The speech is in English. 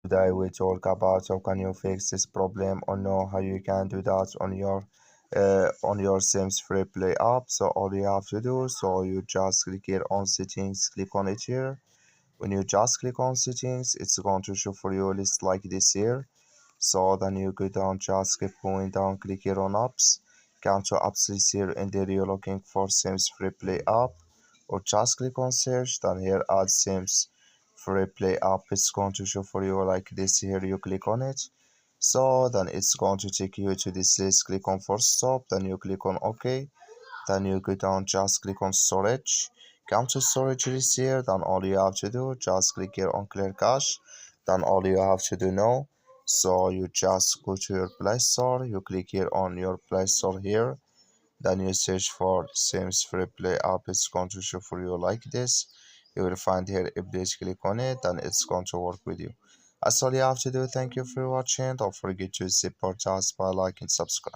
Today we talk about how can you fix this problem or know how you can do that on your Sims Free Play app. So all you have to do, so you just click here on settings, click on it here. When you just click on settings, it's going to show for you a list like this here. So then you go down, just keep going down, click here on apps, come to apps list here, and there you're looking for Sims Free Play app, or just click on search, then here add Sims Free Play app. It's going to show for you like this here, you click on it. So then it's going to take you to this list, click on force stop, then you click on OK, then you go down, just click on storage, come to storage list here, then all you have to do, just click here on clear cache, then all you have to do now, so you just go to your Play Store, you click here on your Play Store here, then you search for Sims Free Play app. It's going to show for you like this. You will find here if please click on it, then it's going to work with you. That's all you have to do. Thank you for watching. Don't forget to support us by liking, subscribe.